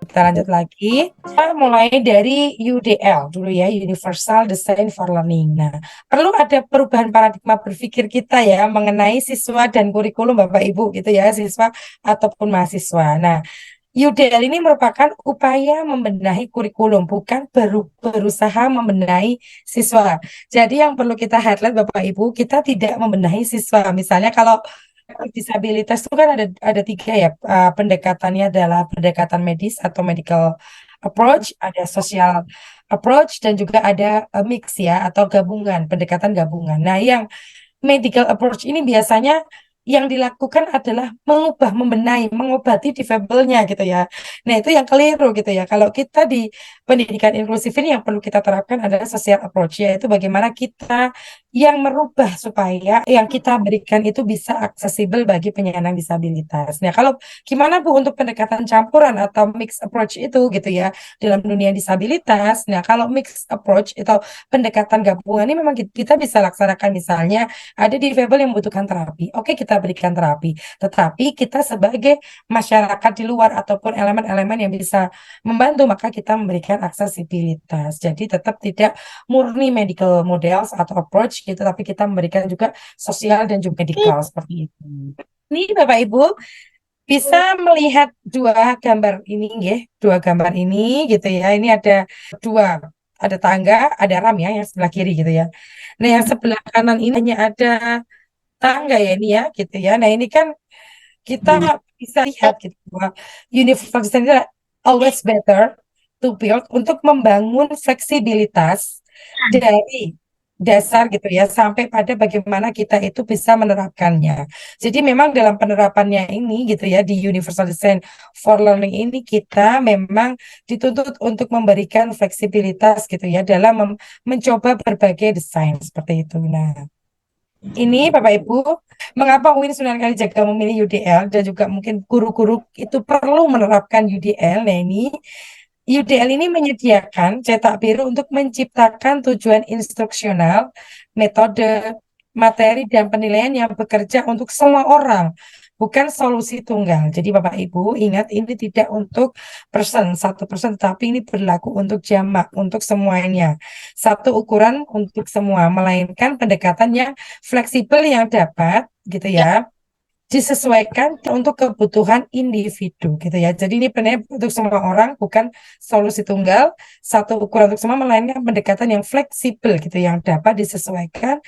kita lanjut lagi. Kita mulai dari UDL dulu ya, Universal Design for Learning. Nah, perlu ada perubahan paradigma berpikir kita ya mengenai siswa dan kurikulum Bapak Ibu gitu ya, siswa ataupun mahasiswa. Nah, UDL ini merupakan upaya membenahi kurikulum, bukan berusaha membenahi siswa. Jadi yang perlu kita highlight Bapak Ibu, kita tidak membenahi siswa. Misalnya kalau disabilitas itu kan ada tiga ya, pendekatannya adalah pendekatan medis atau medical approach, ada social approach, dan juga ada mix ya atau gabungan, pendekatan gabungan. Nah, yang medical approach ini biasanya yang dilakukan adalah mengubah, membenahi, mengobati difabelnya gitu ya. Nah, itu yang keliru gitu ya. Kalau kita di pendidikan inklusif ini yang perlu kita terapkan adalah social approach, yaitu bagaimana kita yang merubah supaya yang kita berikan itu bisa aksesibel bagi penyandang disabilitas. Nah, kalau gimana Bu untuk pendekatan campuran atau mix approach itu gitu ya dalam dunia disabilitas. Nah, kalau mix approach atau pendekatan gabungan ini memang kita bisa laksanakan misalnya ada difabel yang membutuhkan terapi. Oke, kita berikan terapi. Tetapi kita sebagai masyarakat di luar ataupun elemen-elemen yang bisa membantu, maka kita memberikan aksesibilitas. Jadi tetap tidak murni medical models atau approach gitu, tapi kita memberikan juga sosial dan juga medical seperti itu. Ini Bapak Ibu bisa melihat dua gambar ini ya, dua gambar ini gitu ya. Ini ada dua, ada tangga, ada ram ya yang sebelah kiri gitu ya. Nah, yang sebelah kanan ini hanya ada tangga ya ini ya gitu ya. Nah, ini kan kita bisa lihat gitu bahwa universal design itu always better to build untuk membangun fleksibilitas dari dasar gitu ya sampai pada bagaimana kita itu bisa menerapkannya. Jadi memang dalam penerapannya ini gitu ya di Universal Design for Learning ini kita memang dituntut untuk memberikan fleksibilitas gitu ya dalam mencoba berbagai desain seperti itu. Nah, ini Bapak Ibu, mengapa UIN Sunan Kalijaga memilih UDL dan juga mungkin guru-guru itu perlu menerapkan UDL? Nah, ini UDL ini menyediakan cetak biru untuk menciptakan tujuan instruksional, metode, materi, dan penilaian yang bekerja untuk semua orang, bukan solusi tunggal. Jadi Bapak Ibu ingat ini tidak untuk satu person, tapi ini berlaku untuk jamak, untuk semuanya. Satu ukuran untuk semua, melainkan pendekatan yang fleksibel yang dapat gitu ya disesuaikan untuk kebutuhan individu gitu ya. Jadi ini benar untuk semua orang, bukan solusi tunggal, satu ukuran untuk semua, melainkan pendekatan yang fleksibel gitu yang dapat disesuaikan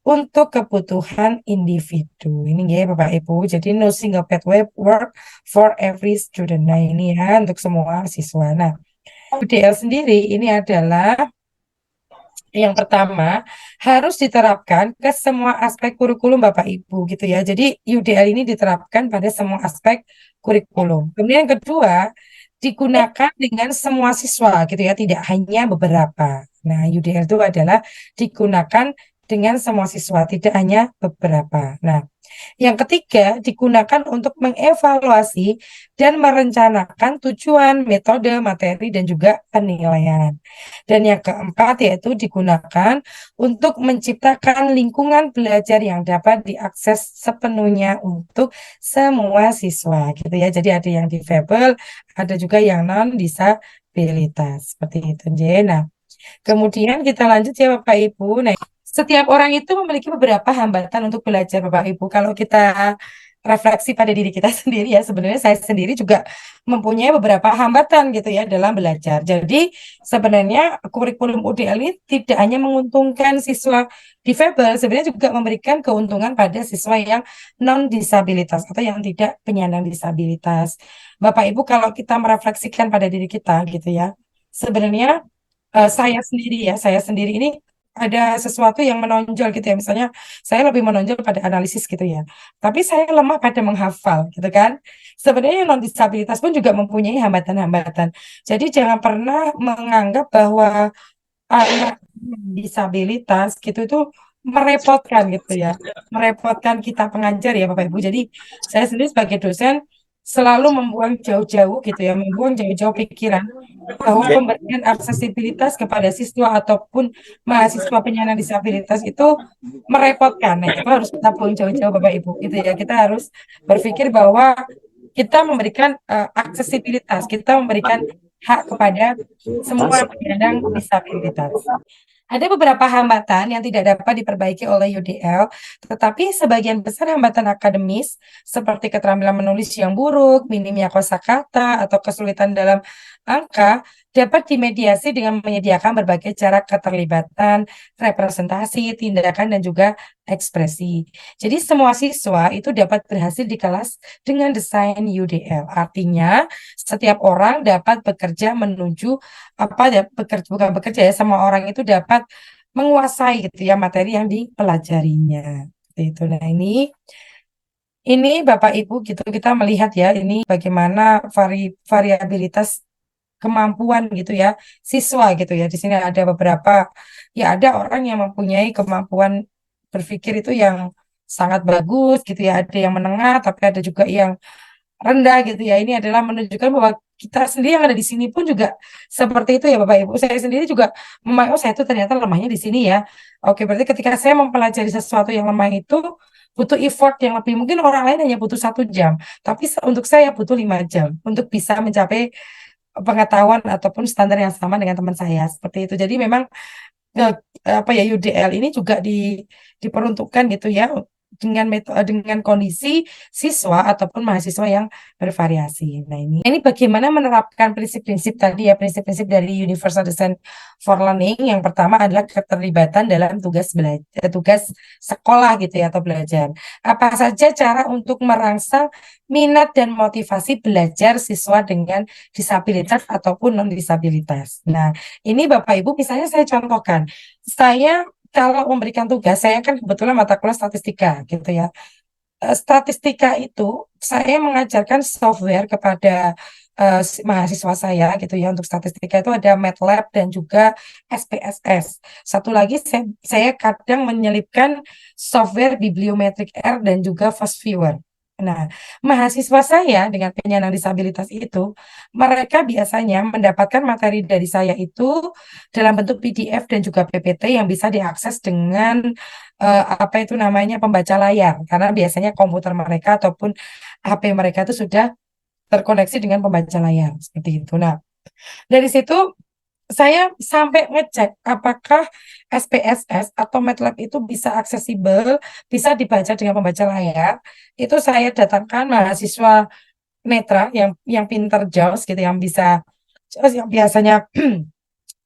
untuk kebutuhan individu. Ini ya Bapak Ibu. Jadi no single pathway work for every student. Nah, ini ya untuk semua siswa. Nah, UDL sendiri ini adalah yang pertama, harus diterapkan ke semua aspek kurikulum Bapak Ibu gitu ya. Jadi UDL ini diterapkan pada semua aspek kurikulum. Kemudian yang kedua, digunakan dengan semua siswa gitu ya, tidak hanya beberapa. Nah, UDL itu adalah digunakan dengan semua siswa, tidak hanya beberapa. Nah, yang ketiga, digunakan untuk mengevaluasi dan merencanakan tujuan, metode, materi, dan juga penilaian. Dan yang keempat, yaitu digunakan untuk menciptakan lingkungan belajar yang dapat diakses sepenuhnya untuk semua siswa, gitu ya. Jadi ada yang difabel, ada juga yang non-disabilitas, seperti itu. Nah, kemudian kita lanjut ya Bapak Ibu. Nah, setiap orang itu memiliki beberapa hambatan untuk belajar Bapak Ibu. Kalau kita refleksi pada diri kita sendiri ya, sebenarnya saya sendiri juga mempunyai beberapa hambatan gitu ya dalam belajar. Jadi sebenarnya kurikulum UDL ini tidak hanya menguntungkan siswa difabel, sebenarnya juga memberikan keuntungan pada siswa yang non disabilitas atau yang tidak penyandang disabilitas. Bapak Ibu kalau kita merefleksikan pada diri kita gitu ya, sebenarnya saya sendiri ini ada sesuatu yang menonjol gitu ya. Misalnya saya lebih menonjol pada analisis gitu ya. Tapi saya lemah pada menghafal gitu kan. Sebenarnya non disabilitas pun juga mempunyai hambatan-hambatan. Jadi jangan pernah menganggap bahwa anak disabilitas gitu itu merepotkan gitu ya. Merepotkan kita pengajar ya Bapak Ibu. Jadi saya sendiri sebagai dosen selalu membuang jauh-jauh gitu ya, membuang jauh-jauh pikiran bahwa pemberian aksesibilitas kepada siswa ataupun mahasiswa penyandang disabilitas itu merepotkan. Nah, itu harus kita buang jauh-jauh Bapak Ibu gitu ya. Kita harus berpikir bahwa kita memberikan aksesibilitas, kita memberikan hak kepada semua penyandang disabilitas. Ada beberapa hambatan yang tidak dapat diperbaiki oleh UDL, tetapi sebagian besar hambatan akademis seperti keterampilan menulis yang buruk, minimnya kosakata, atau kesulitan dalam angka dapat dimediasi dengan menyediakan berbagai cara keterlibatan, representasi, tindakan, dan juga ekspresi. Jadi semua siswa itu dapat berhasil di kelas dengan desain UDL. Artinya setiap orang dapat bekerja menuju apa ya bekerja bukan bekerja ya semua orang itu dapat menguasai gitu ya materi yang dipelajarinya. Seperti itu. Nah, ini Bapak Ibu gitu kita melihat ya ini bagaimana variabilitas kemampuan gitu ya siswa gitu ya. Di sini ada beberapa ya ada orang yang mempunyai kemampuan berpikir itu yang sangat bagus gitu ya. Ada yang menengah tapi ada juga yang rendah gitu ya. Ini adalah menunjukkan bahwa kita sendiri yang ada di sini pun juga seperti itu ya Bapak Ibu. Saya sendiri juga oh saya itu ternyata lemahnya di sini ya. Oke, berarti ketika saya mempelajari sesuatu yang lemah itu butuh effort yang lebih. Mungkin orang lain hanya butuh 1 jam, tapi untuk saya butuh 5 jam untuk bisa mencapai pengetahuan ataupun standar yang sama dengan teman saya seperti itu. Jadi memang eh, apa ya UDL ini juga diperuntukkan gitu ya dengan metode dengan kondisi siswa ataupun mahasiswa yang bervariasi. Nah, ini bagaimana menerapkan prinsip-prinsip tadi ya, prinsip-prinsip dari Universal Design for Learning. Yang pertama adalah keterlibatan dalam tugas belajar, tugas sekolah gitu ya atau belajar. Apa saja cara untuk merangsang minat dan motivasi belajar siswa dengan disabilitas ataupun non disabilitas. Nah, ini Bapak Ibu misalnya saya contohkan. Saya kalau memberikan tugas, saya kan kebetulan mata kuliah statistika gitu ya. Statistika itu saya mengajarkan software kepada mahasiswa saya gitu ya. Untuk statistika itu ada MATLAB dan juga SPSS. Satu lagi saya kadang menyelipkan software bibliometric R dan juga fast viewer. Nah, mahasiswa saya dengan penyandang disabilitas itu, mereka biasanya mendapatkan materi dari saya itu dalam bentuk PDF dan juga PPT yang bisa diakses dengan apa itu namanya pembaca layar karena biasanya komputer mereka ataupun HP mereka itu sudah terkoneksi dengan pembaca layar seperti itu. Nah, dari situ saya sampai ngecek apakah SPSS atau MATLAB itu bisa aksesibel, bisa dibaca dengan pembaca layar. Itu saya datangkan mahasiswa netra yang pinter JAWS gitu yang bisa yang biasanya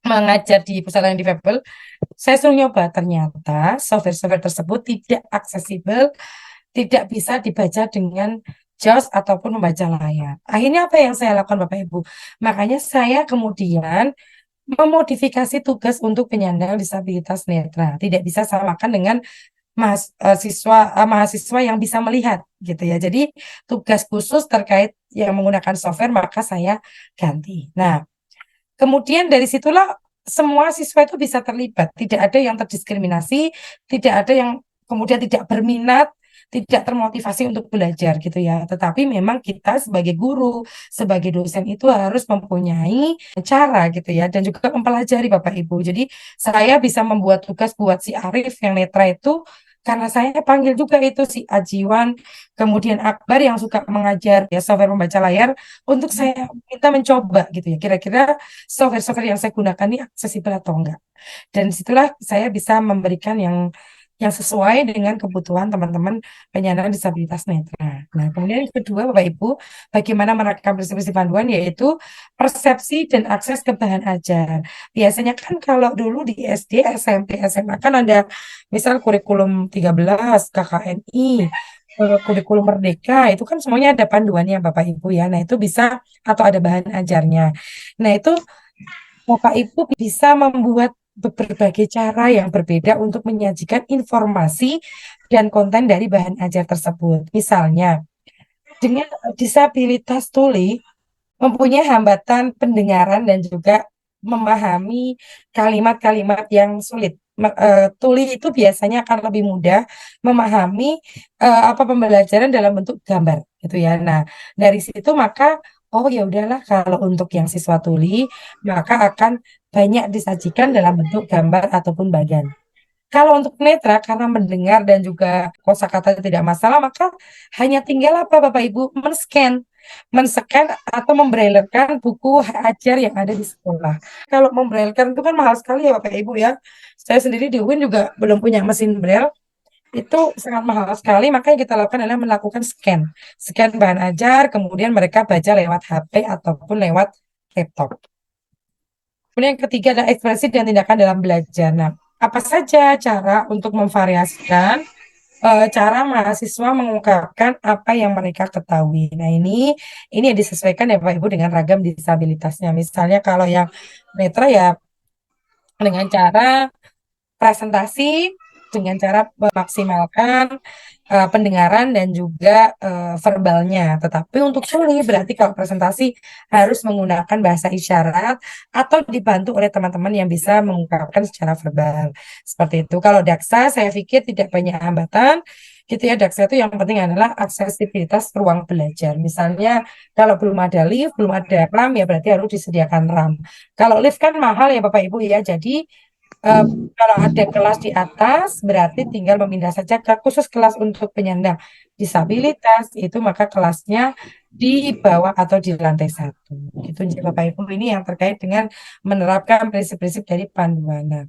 mengajar di pusat layanan difabel, saya suruh nyoba. Ternyata software-software tersebut tidak aksesibel, tidak bisa dibaca dengan JAWS ataupun membaca layar. Akhirnya apa yang saya lakukan Bapak Ibu? Makanya saya kemudian memodifikasi tugas untuk penyandang disabilitas netra. Tidak bisa samakan dengan mahasiswa yang bisa melihat gitu ya. Jadi tugas khusus terkait yang menggunakan software maka saya ganti. Nah, kemudian dari situlah semua siswa itu bisa terlibat, tidak ada yang terdiskriminasi, tidak ada yang kemudian tidak berminat, tidak termotivasi untuk belajar gitu ya. Tetapi memang kita sebagai guru, sebagai dosen itu harus mempunyai cara gitu ya dan juga mempelajari Bapak Ibu. Jadi saya bisa membuat tugas buat si Arif yang netra itu karena saya panggil juga itu si Ajiwan, kemudian Akbar yang suka mengajar ya software membaca layar untuk saya minta mencoba gitu ya. Kira-kira software-software yang saya gunakan ini aksesibel atau enggak. Dan disitulah saya bisa memberikan yang sesuai dengan kebutuhan teman-teman penyandang disabilitas netra. Nah, kemudian yang kedua, Bapak Ibu, bagaimana menerapkan prinsip-prinsip panduan yaitu persepsi dan akses ke bahan ajar. Biasanya kan kalau dulu di SD, SMP, SMA kan ada misal kurikulum 13, KKNI, kurikulum Merdeka, itu kan semuanya ada panduannya Bapak Ibu ya. Nah, itu bisa atau ada bahan ajarnya. Nah, itu Bapak Ibu bisa membuat berbagai cara yang berbeda untuk menyajikan informasi dan konten dari bahan ajar tersebut. Misalnya, dengan disabilitas tuli mempunyai hambatan pendengaran dan juga memahami kalimat-kalimat yang sulit. Tuli itu biasanya akan lebih mudah memahami apa pembelajaran dalam bentuk gambar, gitu ya. Nah, dari situ maka oh ya udahlah kalau untuk yang siswa tuli maka akan banyak disajikan dalam bentuk gambar ataupun bagan. Kalau untuk netra karena mendengar dan juga kosakata tidak masalah, maka hanya tinggal apa Bapak Ibu men-scan. men-scan atau membrailerkan buku ajar yang ada di sekolah. Kalau membrailkan itu kan mahal sekali ya Bapak Ibu ya. Saya sendiri di UIN juga belum punya mesin braille. Itu sangat mahal sekali, makanya kita lakukan adalah melakukan scan bahan ajar, kemudian mereka baca lewat HP ataupun lewat laptop. Kemudian yang ketiga adalah ekspresi dan tindakan dalam belajar. Nah, apa saja cara untuk memvariasikan cara mahasiswa mengungkapkan apa yang mereka ketahui. Nah, ini yang disesuaikan ya Pak Ibu dengan ragam disabilitasnya. Misalnya kalau yang netra ya dengan cara presentasi, dengan cara memaksimalkan pendengaran dan juga verbalnya. Tetapi untuk tuli berarti kalau presentasi harus menggunakan bahasa isyarat atau dibantu oleh teman-teman yang bisa mengungkapkan secara verbal. Seperti itu. Kalau daksa saya pikir tidak banyak hambatan. Gitu ya, daksa itu yang penting adalah aksesibilitas ruang belajar. Misalnya kalau belum ada lift, belum ada RAM, ya berarti harus disediakan RAM. Kalau lift kan mahal ya Bapak Ibu ya, jadi Eh, kalau ada kelas di atas, berarti tinggal memindah saja ke khusus kelas untuk penyandang disabilitas, itu maka kelasnya di bawah atau di lantai satu. Itu Bapak Ibu, ini yang terkait dengan menerapkan prinsip-prinsip dari panduan. Nah,